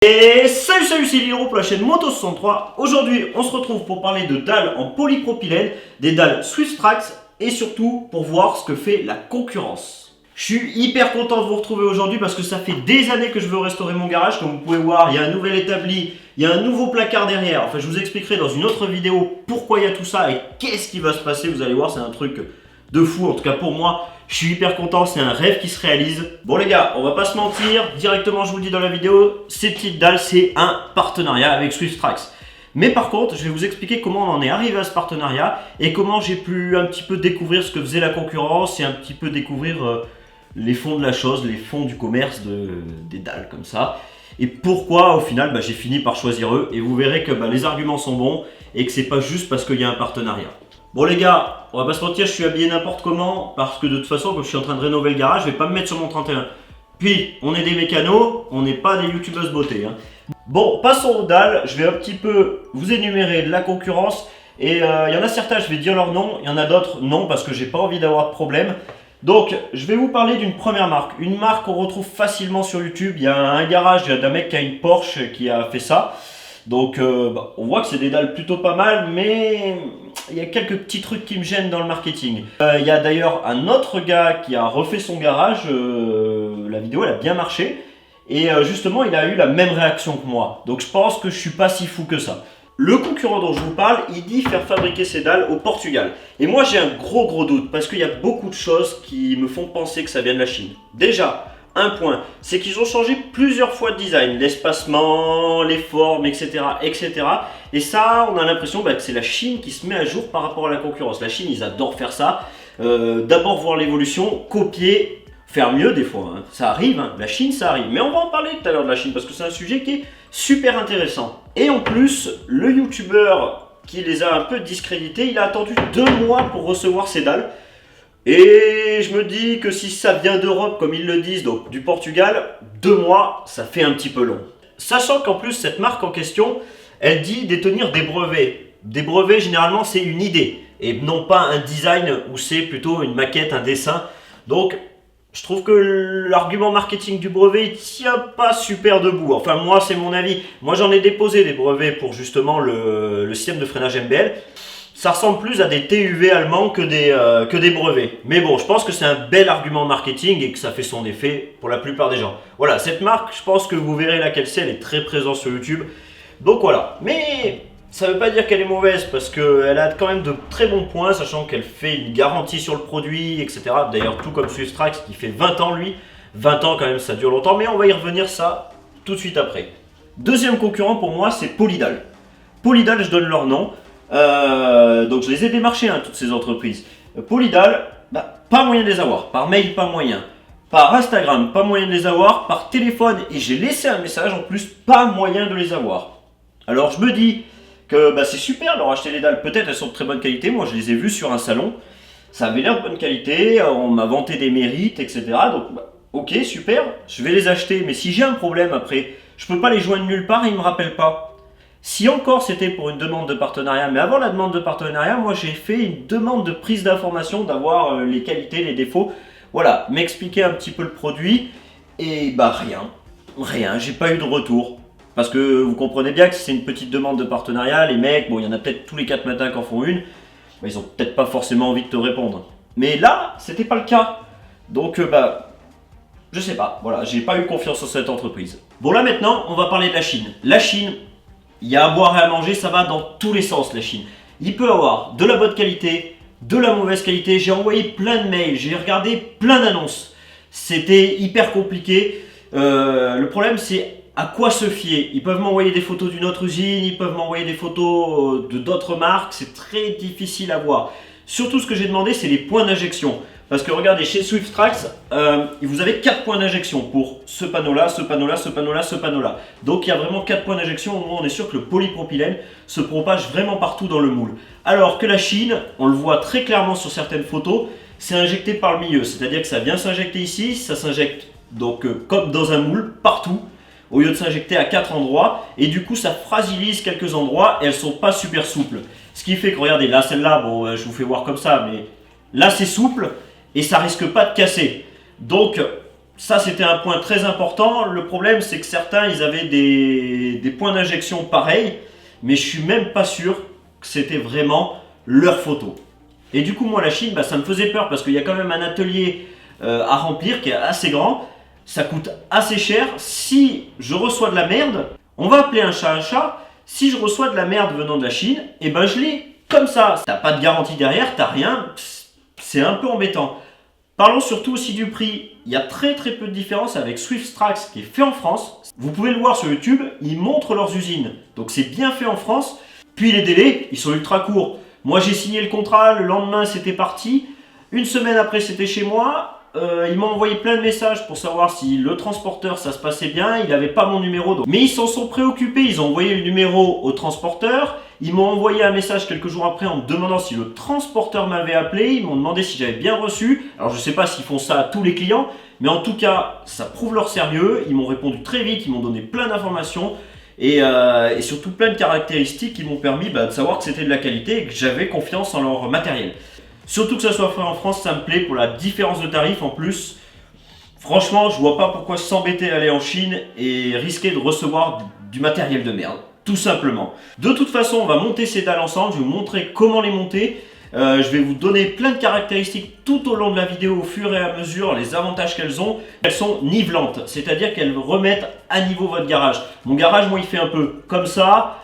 Et salut, c'est Liro pour la chaîne Moto63. Aujourd'hui, on se retrouve pour parler de dalles en polypropylène, des dalles Swiftstrax et surtout pour voir ce que fait la concurrence. Je suis hyper content de vous retrouver aujourd'hui parce que ça fait des années que je veux restaurer mon garage. Comme vous pouvez voir, il y a un nouvel établi, il y a un nouveau placard derrière. Enfin, je vous expliquerai dans une autre vidéo pourquoi il y a tout ça et qu'est-ce qui va se passer. Vous allez voir, c'est un truc de fou, en tout cas pour moi. Je suis hyper content, c'est un rêve qui se réalise. Bon les gars, on va pas se mentir, directement je vous le dis dans la vidéo, ces petites dalles c'est un partenariat avec Swiftstrax. Mais par contre, je vais vous expliquer comment on en est arrivé à ce partenariat et comment j'ai pu un petit peu découvrir ce que faisait la concurrence et un petit peu découvrir les fonds de la chose, les fonds du commerce des dalles comme ça. Et pourquoi au final j'ai fini par choisir eux et vous verrez que les arguments sont bons et que c'est pas juste parce qu'il y a un partenariat. Bon les gars, on va pas se mentir, je suis habillé n'importe comment parce que de toute façon comme je suis en train de rénover le garage, je vais pas me mettre sur mon 31. Puis on est des mécanos, on n'est pas des youtubeuses beauté. Bon, passons aux dalles, je vais un petit peu vous énumérer de la concurrence et il y en a certains, je vais dire leur nom, il y en a d'autres non parce que j'ai pas envie d'avoir de problème. Donc je vais vous parler d'une première marque, une marque qu'on retrouve facilement sur YouTube. Il y a un garage d'un mec qui a une Porsche qui a fait ça. Donc on voit que c'est des dalles plutôt pas mal, mais il y a quelques petits trucs qui me gênent dans le marketing. Il y a d'ailleurs un autre gars qui a refait son garage, la vidéo elle a bien marché, et justement il a eu la même réaction que moi. Donc je pense que je suis pas si fou que ça. Le concurrent dont je vous parle, il dit faire fabriquer ses dalles au Portugal. Et moi j'ai un gros doute, parce qu'il y a beaucoup de choses qui me font penser que ça vient de la Chine. Déjà, un point, c'est qu'ils ont changé plusieurs fois de design, l'espacement, les formes, etc. Et ça, on a l'impression que c'est la Chine qui se met à jour par rapport à la concurrence. La Chine, ils adorent faire ça. D'abord voir l'évolution, copier, faire mieux des fois. Ça arrive, la Chine, ça arrive. Mais on va en parler tout à l'heure de la Chine parce que c'est un sujet qui est super intéressant. Et en plus, le youtubeur qui les a un peu discrédités, il a attendu 2 mois pour recevoir ses dalles. Et je me dis que si ça vient d'Europe, comme ils le disent, donc du Portugal, 2 mois, ça fait un petit peu long. Sachant qu'en plus, cette marque en question, elle dit détenir des brevets. Des brevets, généralement, c'est une idée, et non pas un design où c'est plutôt une maquette, un dessin. Donc, je trouve que l'argument marketing du brevet, il tient pas super debout. Enfin, moi, c'est mon avis. Moi, j'en ai déposé des brevets pour justement le système de freinage MBL. Ça ressemble plus à des TUV allemands que des brevets. Mais bon, je pense que c'est un bel argument marketing et que ça fait son effet pour la plupart des gens. Voilà, cette marque, je pense que vous verrez laquelle c'est, elle est très présente sur YouTube. Donc voilà, mais ça ne veut pas dire qu'elle est mauvaise parce qu'elle a quand même de très bons points, sachant qu'elle fait une garantie sur le produit, etc. D'ailleurs, tout comme Swiftstrax qui fait 20 ans lui. 20 ans quand même, ça dure longtemps, mais on va y revenir ça tout de suite après. Deuxième concurrent pour moi, c'est Polydal. Polydal, je donne leur nom. Donc je les ai démarchés, toutes ces entreprises. Polydal, pas moyen de les avoir. Par mail, pas moyen. Par Instagram, pas moyen de les avoir. Par téléphone, et j'ai laissé un message en plus, pas moyen de les avoir. Alors je me dis que c'est super de leur acheter les dalles. Peut-être elles sont de très bonne qualité. Moi je les ai vues sur un salon. Ça avait l'air de bonne qualité. On m'a vanté des mérites, etc. Donc ok, super. Je vais les acheter. Mais si j'ai un problème après, je peux pas les joindre nulle part et ils me rappellent pas. Si encore c'était pour une demande de partenariat, mais avant la demande de partenariat, moi j'ai fait une demande de prise d'information, d'avoir les qualités, les défauts, voilà, m'expliquer un petit peu le produit, et rien, j'ai pas eu de retour. Parce que vous comprenez bien que si c'est une petite demande de partenariat, les mecs, il y en a peut-être tous les 4 matins qui en font une, ils ont peut-être pas forcément envie de te répondre. Mais là, c'était pas le cas. Donc je sais pas, voilà, j'ai pas eu confiance en cette entreprise. Bon là maintenant, on va parler de la Chine. La Chine, il y a à boire et à manger, ça va dans tous les sens la Chine. Il peut avoir de la bonne qualité, de la mauvaise qualité. J'ai envoyé plein de mails, j'ai regardé plein d'annonces. C'était hyper compliqué. Le problème c'est à quoi se fier. Ils peuvent m'envoyer des photos d'une autre usine, ils peuvent m'envoyer des photos de d'autres marques. C'est très difficile à voir. Surtout ce que j'ai demandé c'est les points d'injection. Parce que regardez, chez Swiftstrax, vous avez 4 points d'injection pour ce panneau-là, ce panneau-là, ce panneau-là, ce panneau-là. Donc il y a vraiment 4 points d'injection, au moins on est sûr que le polypropylène se propage vraiment partout dans le moule. Alors que la Chine, on le voit très clairement sur certaines photos, c'est injecté par le milieu. C'est-à-dire que ça vient s'injecter ici, ça s'injecte donc comme dans un moule, partout, au lieu de s'injecter à 4 endroits. Et du coup ça fragilise quelques endroits et elles sont pas super souples. Ce qui fait que, regardez, là celle-là, je vous fais voir comme ça, mais là c'est souple. Et ça risque pas de casser. Donc Ça, c'était un point très important. Le problème, c'est que certains, ils avaient des points d'injection pareils, mais je suis même pas sûr que c'était vraiment leur photo. Et du coup, moi, la Chine, ça me faisait peur parce qu'il y a quand même un atelier à remplir qui est assez grand. Ça coûte assez cher. Si je reçois de la merde, on va appeler un chat un chat. Si je reçois de la merde venant de la Chine, et je l'ai comme ça. T'as pas de garantie derrière, t'as rien. C'est un peu embêtant. Parlons surtout aussi du prix. Il y a très peu de différence avec Swiftstrax qui est fait en France. Vous pouvez le voir sur YouTube, ils montrent leurs usines. Donc c'est bien fait en France. Puis les délais, ils sont ultra courts. Moi j'ai signé le contrat, le lendemain c'était parti. Une semaine après c'était chez moi. Ils m'ont envoyé plein de messages pour savoir si le transporteur ça se passait bien. Il n'avait pas mon numéro. Mais ils s'en sont préoccupés. Ils ont envoyé le numéro au transporteur. Ils m'ont envoyé un message quelques jours après en me demandant si le transporteur m'avait appelé. Ils m'ont demandé si j'avais bien reçu. Alors je ne sais pas s'ils font ça à tous les clients. Mais en tout cas, ça prouve leur sérieux. Ils m'ont répondu très vite. Ils m'ont donné plein d'informations. Et surtout plein de caractéristiques qui m'ont permis de savoir que c'était de la qualité et que j'avais confiance en leur matériel. Surtout que ça soit fait en France, ça me plaît pour la différence de tarif en plus. Franchement, je vois pas pourquoi s'embêter à aller en Chine et risquer de recevoir du matériel de merde. Tout simplement. De toute façon, on va monter ces dalles ensemble. Je vais vous montrer comment les monter. Je vais vous donner plein de caractéristiques tout au long de la vidéo au fur et à mesure, les avantages qu'elles ont. Elles sont nivelantes, c'est-à-dire qu'elles remettent à niveau votre garage. Mon garage, moi, il fait un peu comme ça.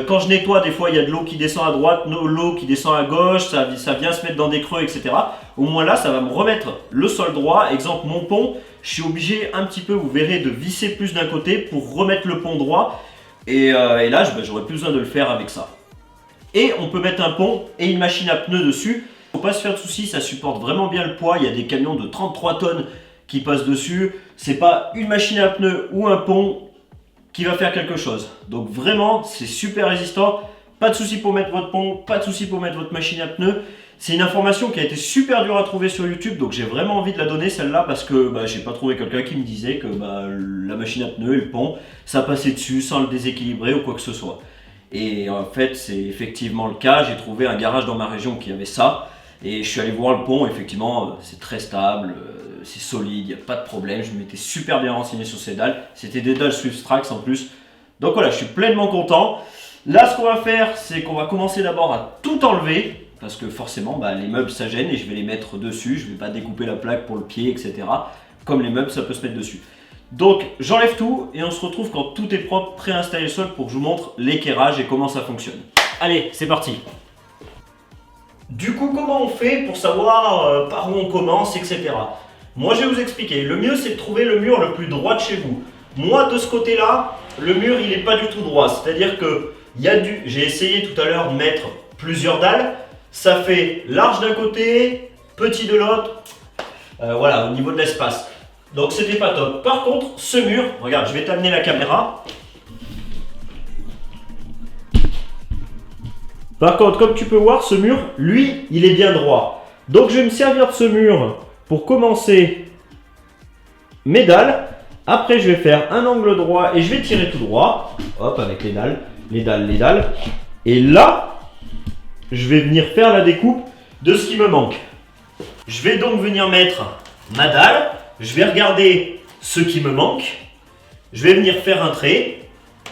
Quand je nettoie, des fois il y a de l'eau qui descend à droite, l'eau qui descend à gauche, ça vient se mettre dans des creux, etc. Au moins là, ça va me remettre le sol droit. Exemple, mon pont, je suis obligé un petit peu, vous verrez, de visser plus d'un côté pour remettre le pont droit. Et là, j'aurais plus besoin de le faire avec ça. Et on peut mettre un pont et une machine à pneus dessus. Faut pas se faire de soucis, ça supporte vraiment bien le poids. Il y a des camions de 33 tonnes qui passent dessus. C'est pas une machine à pneus ou un pont qui va faire quelque chose. Donc vraiment, c'est super résistant. Pas de souci pour mettre votre pont, pas de souci pour mettre votre machine à pneus. C'est une information qui a été super dure à trouver sur YouTube, donc j'ai vraiment envie de la donner celle-là parce que j'ai pas trouvé quelqu'un qui me disait que la machine à pneus et le pont, ça passait dessus sans le déséquilibrer ou quoi que ce soit. Et en fait, c'est effectivement le cas. J'ai trouvé un garage dans ma région qui avait ça. Et je suis allé voir le pont, effectivement, c'est très stable, c'est solide, il n'y a pas de problème. Je m'étais super bien renseigné sur ces dalles. C'était des dalles Swiftstrax en plus. Donc voilà, je suis pleinement content. Là, ce qu'on va faire, c'est qu'on va commencer d'abord à tout enlever. Parce que forcément, les meubles, ça gêne et je vais les mettre dessus. Je ne vais pas découper la plaque pour le pied, etc. Comme les meubles, ça peut se mettre dessus. Donc, j'enlève tout et on se retrouve quand tout est propre, prêt à installer le sol pour que je vous montre l'équerrage et comment ça fonctionne. Allez, c'est parti! Du coup, comment on fait pour savoir par où on commence, etc. Moi, je vais vous expliquer. Le mieux, c'est de trouver le mur le plus droit de chez vous. Moi, de ce côté-là, le mur, il n'est pas du tout droit. C'est-à-dire que j'ai essayé tout à l'heure de mettre plusieurs dalles. Ça fait large d'un côté, petit de l'autre. Voilà, au niveau de l'espace. Donc, c'était pas top. Par contre, ce mur, regarde, je vais t'amener la caméra. Par contre, comme tu peux voir, ce mur, lui, il est bien droit. Donc, je vais me servir de ce mur pour commencer mes dalles. Après, je vais faire un angle droit et je vais tirer tout droit. Hop, avec les dalles, les dalles, les dalles. Et là, je vais venir faire la découpe de ce qui me manque. Je vais donc venir mettre ma dalle. Je vais regarder ce qui me manque. Je vais venir faire un trait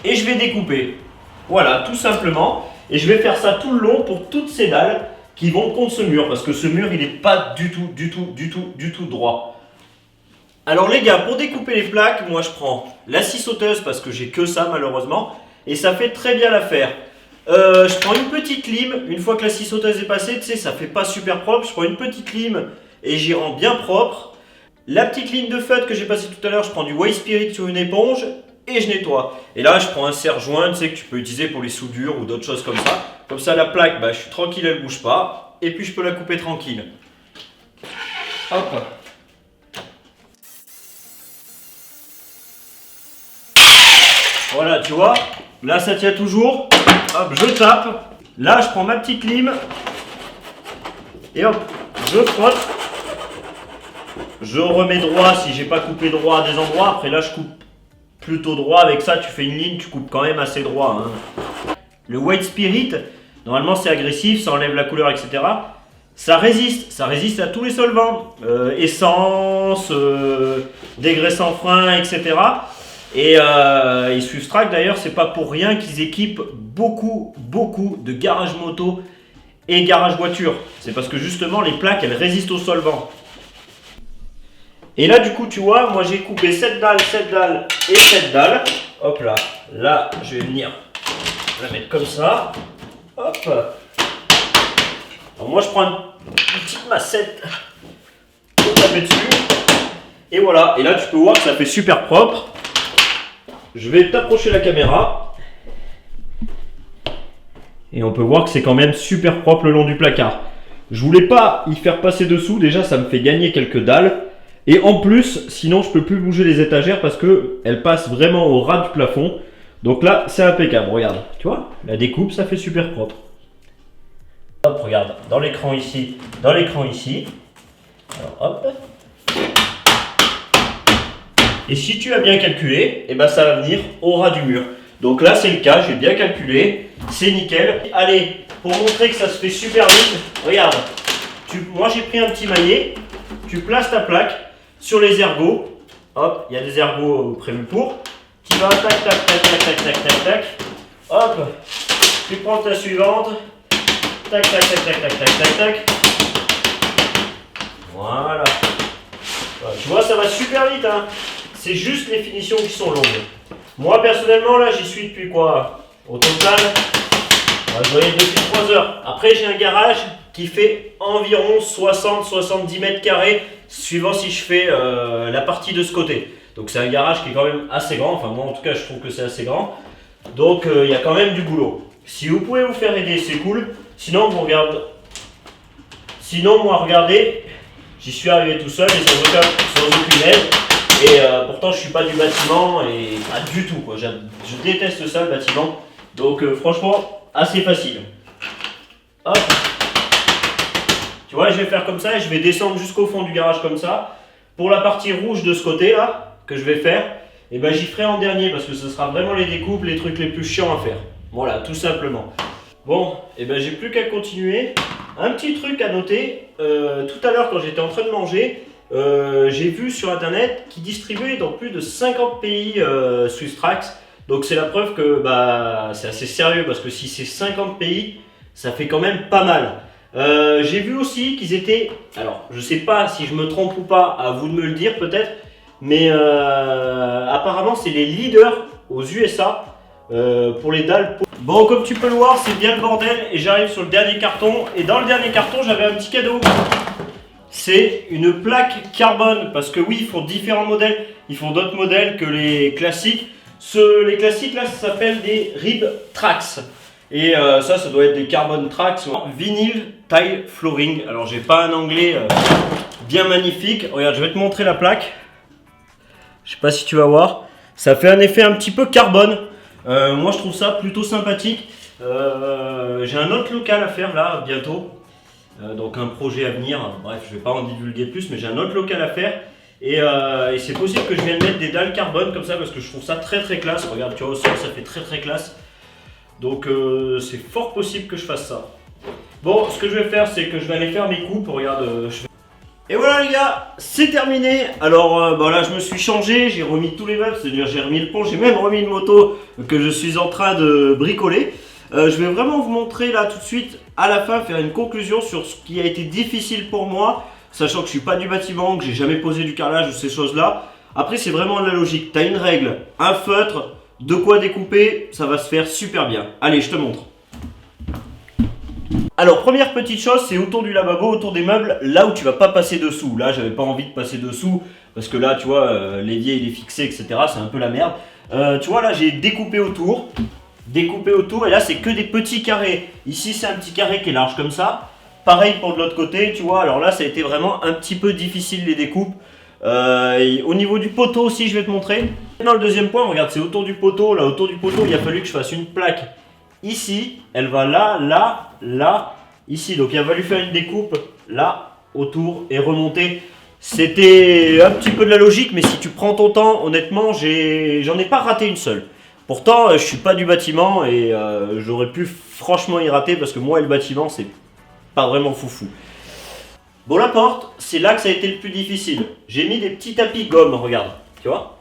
et je vais découper. Voilà, tout simplement. Et je vais faire ça tout le long pour toutes ces dalles qui vont contre ce mur. Parce que ce mur, il n'est pas du tout droit. Alors les gars, pour découper les plaques, moi je prends la scie sauteuse parce que j'ai que ça malheureusement. Et ça fait très bien l'affaire. Je prends une petite lime. Une fois que la scie sauteuse est passée, tu sais, ça fait pas super propre. Je prends une petite lime et j'y rends bien propre. La petite ligne de feutre que j'ai passée tout à l'heure, je prends du White Spirit sur une éponge. Et je nettoie. Et là, je prends un serre-joint, tu sais, que tu peux utiliser pour les soudures ou d'autres choses comme ça. Comme ça, la plaque, je suis tranquille, elle ne bouge pas. Et puis, je peux la couper tranquille. Hop. Voilà, tu vois. Là, ça tient toujours. Hop, je tape. Là, je prends ma petite lime. Et hop, je frotte. Je remets droit si j'ai pas coupé droit à des endroits. Après, là, je coupe plutôt droit. Avec ça, tu fais une ligne, tu coupes quand même assez droit. Le White Spirit, normalement c'est agressif, ça enlève la couleur, etc. Ça résiste à tous les solvants. Essence, dégraissant frein, etc. Et Swiftstrack d'ailleurs, c'est pas pour rien qu'ils équipent beaucoup de garages moto et garages voiture. C'est parce que justement les plaques elles résistent au solvant. Et là du coup tu vois, moi j'ai coupé cette dalle et cette dalle. Hop là, là je vais venir la mettre comme ça. Hop. Alors moi je prends une petite massette pour taper dessus. Et voilà, et là tu peux voir que ça fait super propre. Je vais t'approcher la caméra. Et on peut voir que c'est quand même super propre le long du placard. Je voulais pas y faire passer dessous, déjà ça me fait gagner quelques dalles. Et en plus, sinon je peux plus bouger les étagères parce que elles passent vraiment au ras du plafond. Donc là, c'est impeccable, regarde. Tu vois, la découpe, ça fait super propre. Hop, regarde, dans l'écran ici, Alors hop. Et si tu as bien calculé, eh ben ça va venir au ras du mur. Donc là c'est le cas, j'ai bien calculé, c'est nickel. Allez, pour montrer que ça se fait super vite, regarde, moi j'ai pris un petit maillet, tu places ta plaque sur les ergots, hop, il y a des ergots prévus pour, tu vas tac, hop, tu prends ta suivante, tac, voilà. Tu vois, ça va super vite, hein. C'est juste les finitions qui sont longues. Moi personnellement là j'y suis depuis quoi? Au total, je voyais depuis 3 heures. Après j'ai un garage qui fait environ 60-70 mètres carrés suivant si je fais la partie de ce côté. Donc c'est un garage qui est quand même assez grand, enfin moi en tout cas je trouve que c'est assez grand. Donc il y a quand même du boulot. Si vous pouvez vous faire aider c'est cool, sinon vous regardez. Sinon moi regardez, j'y suis arrivé tout seul et sans aucune aide. Et pourtant je suis pas du bâtiment et pas du tout quoi. Je déteste ça le bâtiment. Donc franchement assez facile. Hop. Tu vois je vais faire comme ça et je vais descendre jusqu'au fond du garage comme ça. Pour la partie rouge de ce côté là que je vais faire, et ben j'y ferai en dernier parce que ce sera vraiment les découpes, les trucs les plus chiants à faire. Voilà tout simplement. Bon et ben j'ai plus qu'à continuer. Un petit truc à noter, tout à l'heure quand j'étais en train de manger, j'ai vu sur internet qu'ils distribuaient dans plus de 50 pays Swiftstrack. Donc c'est la preuve que c'est assez sérieux parce que si c'est 50 pays, ça fait quand même pas mal. J'ai vu aussi qu'ils étaient, alors je sais pas si je me trompe ou pas, à vous de me le dire peut-être, mais apparemment c'est les leaders aux USA pour les dalles. Bon comme tu peux le voir c'est bien le bordel et j'arrive sur le dernier carton et dans le dernier carton j'avais un petit cadeau. C'est une plaque carbone parce que oui ils font différents modèles, ils font d'autres modèles que les classiques. Les classiques là ça s'appelle des Rib Trax et ça doit être des Carbon Trax Vinyl Tile Flooring. Alors j'ai pas un anglais bien magnifique, regarde je vais te montrer la plaque, je sais pas si tu vas voir, ça fait un effet un petit peu carbone. Moi je trouve ça plutôt sympathique. J'ai un autre local à faire là bientôt. Donc un projet à venir, bref je vais pas en divulguer plus mais j'ai un autre local à faire et c'est possible que je vienne mettre des dalles carbone comme ça parce que je trouve ça très classe. Regarde tu vois au sol ça fait très classe. Donc c'est fort possible que je fasse ça. Bon ce que je vais faire c'est que je vais aller faire mes coupes, regarde Et voilà les gars, c'est terminé. Alors là je me suis changé, j'ai remis tous les meubles, c'est-à-dire j'ai remis le pont, j'ai même remis une moto que je suis en train de bricoler. Je vais vraiment vous montrer là tout de suite à la fin, faire une conclusion sur ce qui a été difficile pour moi, sachant que je suis pas du bâtiment, que j'ai jamais posé du carrelage ou ces choses là. Après c'est vraiment de la logique, tu as une règle, un feutre, de quoi découper, ça va se faire super bien. Allez je te montre. Alors première petite chose, c'est autour du lavabo, autour des meubles, là où tu vas pas passer dessous. Là j'avais pas envie de passer dessous, parce que là tu vois, l'évier il est fixé etc, c'est un peu la merde. Tu vois là j'ai découpé autour et là c'est que des petits carrés. Ici c'est un petit carré qui est large comme ça. Pareil pour de l'autre côté, tu vois, alors là ça a été vraiment un petit peu difficile les découpes. Au niveau du poteau aussi je vais te montrer. Dans le deuxième point, regarde c'est autour du poteau, là autour du poteau il a fallu que je fasse une plaque. Ici, elle va là, ici. Donc il a fallu faire une découpe là, autour et remonter. C'était un petit peu de la logique, mais si tu prends ton temps, honnêtement, j'en ai pas raté une seule. Pourtant, je suis pas du bâtiment et j'aurais pu franchement y rater parce que moi et le bâtiment, c'est pas vraiment foufou. Bon, la porte, c'est là que ça a été le plus difficile. J'ai mis des petits tapis gomme, regarde, tu vois?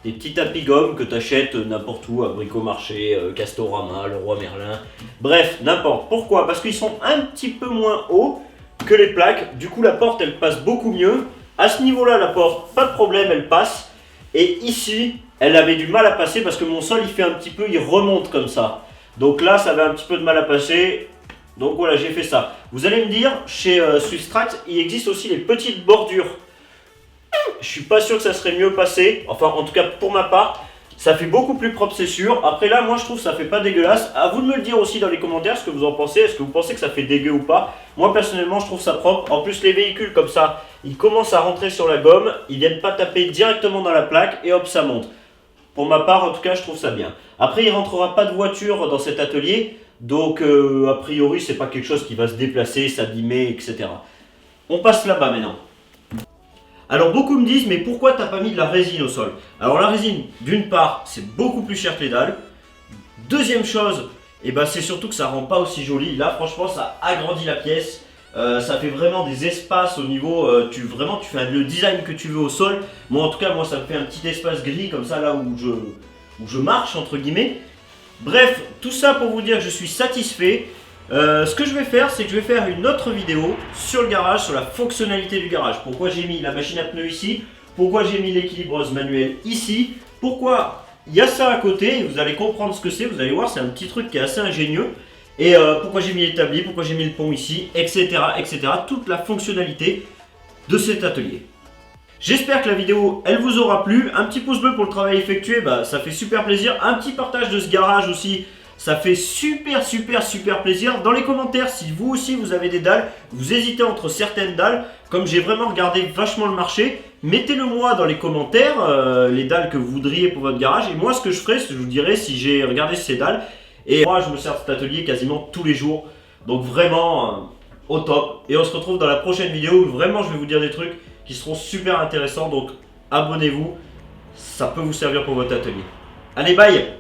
Des petits tapis gomme que tu achètes n'importe où, à Bricomarché, Castorama, Leroy Merlin, bref, n'importe. Pourquoi? Parce qu'ils sont un petit peu moins hauts que les plaques, du coup la porte elle passe beaucoup mieux. À ce niveau-là, la porte, pas de problème, elle passe. Et ici, elle avait du mal à passer parce que mon sol il fait un petit peu, il remonte comme ça. Donc là, ça avait un petit peu de mal à passer. Donc voilà, j'ai fait ça. Vous allez me dire, chez Swisstrax, il existe aussi les petites bordures. Je suis pas sûr que ça serait mieux passé. Enfin, en tout cas, pour ma part, ça fait beaucoup plus propre, c'est sûr. Après là, moi, je trouve que ça fait pas dégueulasse. À vous de me le dire aussi dans les commentaires ce que vous en pensez. Est-ce que vous pensez que ça fait dégueu ou pas? Moi, personnellement, je trouve ça propre. En plus, les véhicules comme ça, ils commencent à rentrer sur la gomme. Ils viennent pas taper directement dans la plaque et hop, ça monte. Pour ma part, en tout cas, je trouve ça bien. Après, il rentrera pas de voiture dans cet atelier. Donc, a priori, c'est pas quelque chose qui va se déplacer, s'abîmer, etc. On passe là-bas maintenant. Alors beaucoup me disent, mais pourquoi t'as pas mis de la résine au sol? Alors la résine, d'une part, c'est beaucoup plus cher que les dalles. Deuxième chose, c'est surtout que ça rend pas aussi joli. Là franchement ça agrandit la pièce. Ça fait vraiment des espaces au niveau, tu fais le design que tu veux au sol. Moi en tout cas, moi ça me fait un petit espace gris comme ça là où je marche entre guillemets. Bref, tout ça pour vous dire que je suis satisfait. Ce que je vais faire, c'est que je vais faire une autre vidéo sur le garage, sur la fonctionnalité du garage. Pourquoi j'ai mis la machine à pneus ici, pourquoi j'ai mis l'équilibreuse manuelle ici, pourquoi il y a ça à côté, et vous allez comprendre ce que c'est, vous allez voir, c'est un petit truc qui est assez ingénieux. Et pourquoi j'ai mis l'établi, pourquoi j'ai mis le pont ici, etc., etc. Toute la fonctionnalité de cet atelier. J'espère que la vidéo, elle vous aura plu. Un petit pouce bleu pour le travail effectué, ça fait super plaisir. Un petit partage de ce garage aussi. Ça fait super plaisir. Dans les commentaires, si vous aussi vous avez des dalles, vous hésitez entre certaines dalles, comme j'ai vraiment regardé vachement le marché, mettez-le moi dans les commentaires, les dalles que vous voudriez pour votre garage. Et moi ce que je ferai, c'est que je vous dirai si j'ai regardé ces dalles. Et moi je me sers de cet atelier quasiment tous les jours. Donc vraiment au top. Et on se retrouve dans la prochaine vidéo où vraiment je vais vous dire des trucs qui seront super intéressants. Donc abonnez-vous, ça peut vous servir pour votre atelier. Allez, bye!